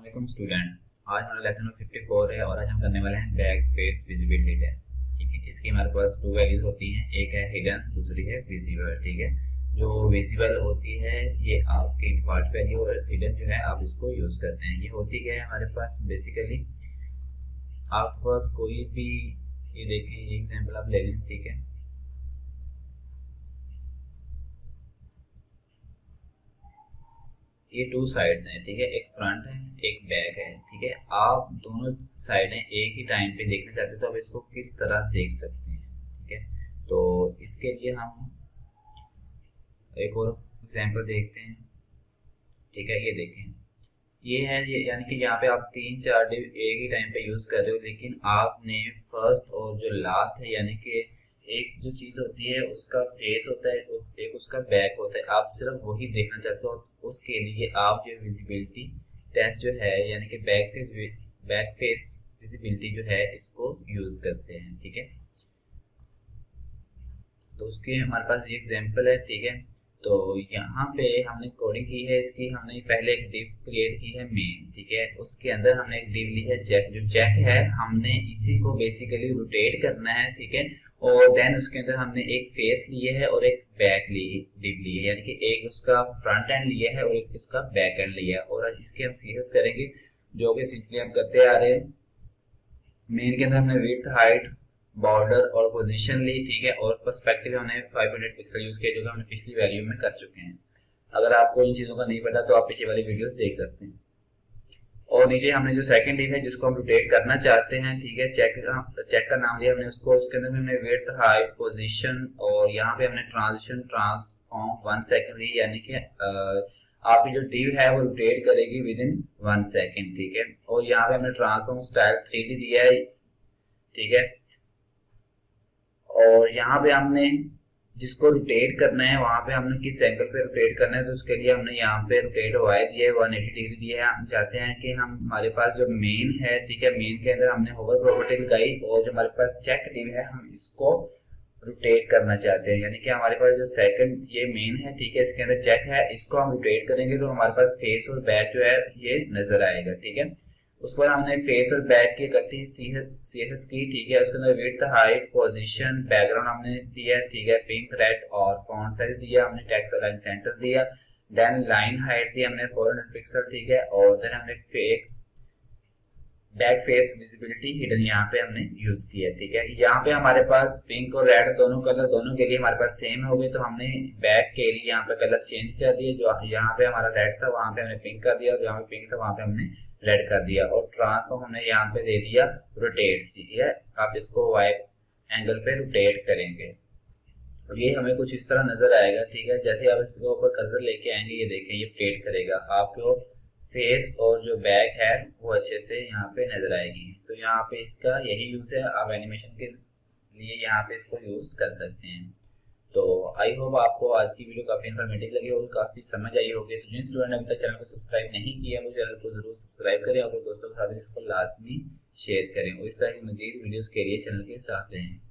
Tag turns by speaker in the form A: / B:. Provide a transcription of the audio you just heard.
A: वालेकुम स्टूडेंट। आज हमारा लेक्चर नंबर 54 है और आज हम करने वाले हैं बैक फेस विजिबिलिटी टेस्ट। ठीक है, इसकी हमारे पास दो वैल्यूज होती हैं, एक है हिडन, दूसरी है विजिबल। ठीक है, जो विजिबल होती है ये आपकी डिफॉल्ट वैल्यू और हिडन जो है आप इसको यूज करते हैं। ये होती क्या है हमारे पास बेसिकली आपके पास कोई भी, ये देखें ये एग्जाम्पल आप ले लें। ठीक है, ये टू साइड्स हैं। ठीक है, एक फ्रंट है एक बैक है। ठीक है, आप दोनों साइडें एक ही टाइम पे देखना चाहते हैं तो आप इसको किस तरह देख सकते हैं। ठीक है, तो इसके लिए हम एक और एग्जांपल देखते हैं। ठीक है, ये देखें, ये है ये यानी कि यहाँ पे आप तीन चार डिव एक ही टाइम पे यूज कर रहे हो, लेकिन आपने फर्स्ट और जो लास्ट है यानी कि एक जो चीज होती है उसका फेस होता है, एक उसका बैक होता है, आप सिर्फ वही देखना चाहते हो। उसके लिए आप जो विजिबिलिटी टेस्ट जो है यानी कि बैक फेस विजिबिलिटी जो है इसको यूज करते हैं। ठीक है, तो उसके हमारे पास ये एग्जांपल है। ठीक है, तो यहाँ पे हमने कोडिंग की है इसकी, हमने पहले एक डिव क्रिएट की है मेन। ठीक है, उसके अंदर हमने एक डिव ली है चेक। जो चेक है हमने इसी को बेसिकली रोटेट करना है। ठीक है, और देन उसके अंदर हमने एक फेस लिए है और एक बैक डिव ली है, यानी कि एक उसका फ्रंट एंड लिया है और एक उसका बैक एंड लिया है। और इसके हम सीएस करेंगे जो कि सिंपली हम करते आ रहे हैं। मेन के अंदर हमने विड्थ, हाइट, बॉर्डर और पोजीशन ली। ठीक है, और पर्सपेक्टिव हमने 500 पिक्सल यूज किया जो कि हमने पिछली वैल्यू में कर चुके हैं। अगर आपको इन चीजों का नहीं पता तो आप पीछे वाली वीडियोस देख सकते हैं। और नीचे हमने जो सेकंड डिव है जिसको हम रोटेट करना चाहते हैं। ठीक है, चेक का नाम दिया हमने उसको, उसके अंदर हमने विड्थ, हाइट, पोजीशन और यहाँ पे हमने ट्रांजिशन ट्रांसफॉर्म 1 सेकंड ली, यानी कि आपकी जो डिव है वो रोटेट करेगी विद इन 1 सेकंड। ठीक है, और यहाँ पे हमने ट्रांसफॉर्म स्टाइल 3D दिया है। ठीक है, और यहाँ पे हमने जिसको रोटेट करना है वहां पे हमने किस एंगल पे रोटेट करना है, तो उसके लिए हमने यहाँ पे रोटेट वाई दिया है 180 डिग्री दिया है। हम चाहते हैं कि हम हमारे पास जो मेन है, ठीक है, मेन के अंदर हमने होवर प्रॉपर्टी लगाई और जो हमारे पास चेक डिव है हम इसको रोटेट करना चाहते हैं, यानी कि हमारे पास जो सेकंड ये मेन है, ठीक है, इसके अंदर चेक है, इसको हम रोटेट करेंगे तो हमारे पास फेस और बैक जो है ये नजर आएगा। ठीक है, उसके बाद हमने फेस और बैक की इकट्ठी सीएसएस की। ठीक है, उसके अंदर विड्थ, हाइट, पोजीशन, बैकग्राउंड हमने दिया। ठीक है, पिंक, रेड और फॉन्ट साइज दिया हमने, टेक्स्ट अलाइन सेंटर दिया, देन लाइन हाइट दी हमने 400 पिक्सल। ठीक है, और देन हमने बैक फेस विजिबिलिटी हिडन यहाँ पे हमने यूज किया। ठीक है, यहाँ पे हमारे पास पिंक और रेड दोनों कलर दोनों के लिए हमारे पास सेम हो गए, तो हमने बैक के लिए यहाँ पे कलर चेंज कर दिए। जो यहाँ पे हमारा रेड था वहां पे हमने पिंक कर दिया, और जहाँ पे पिंक था वहां पे हमने रेड कर दिया, और ट्रांसफॉर्म हमने यहाँ पे दे दिया रोटेट। ठीक है, आप इसको वाई एंगल पे रोटेट करेंगे और ये हमें कुछ इस तरह नजर आएगा। ठीक है, जैसे आप इसके ऊपर कर्सर लेके आएंगे ये देखें ये रोटेट करेगा, आपको फेस और जो बैक है वो अच्छे से यहाँ पे नजर आएगी। तो यहाँ पे इसका यही यूज है, आप एनिमेशन के लिए यहाँ पे इसको यूज कर सकते हैं। तो आई होप आपको आज की वीडियो काफी इन्फॉर्मेटिव लगी और काफी समझ आई होगी। तो जिन स्टूडेंट ने अभी तक चैनल को सब्सक्राइब नहीं किया वो चैनल को जरूर सब्सक्राइब करें और दोस्तों के साथ इसको लाजमी शेयर करें और इस तरह की मजीद वीडियोस के लिए चैनल के साथ रहें।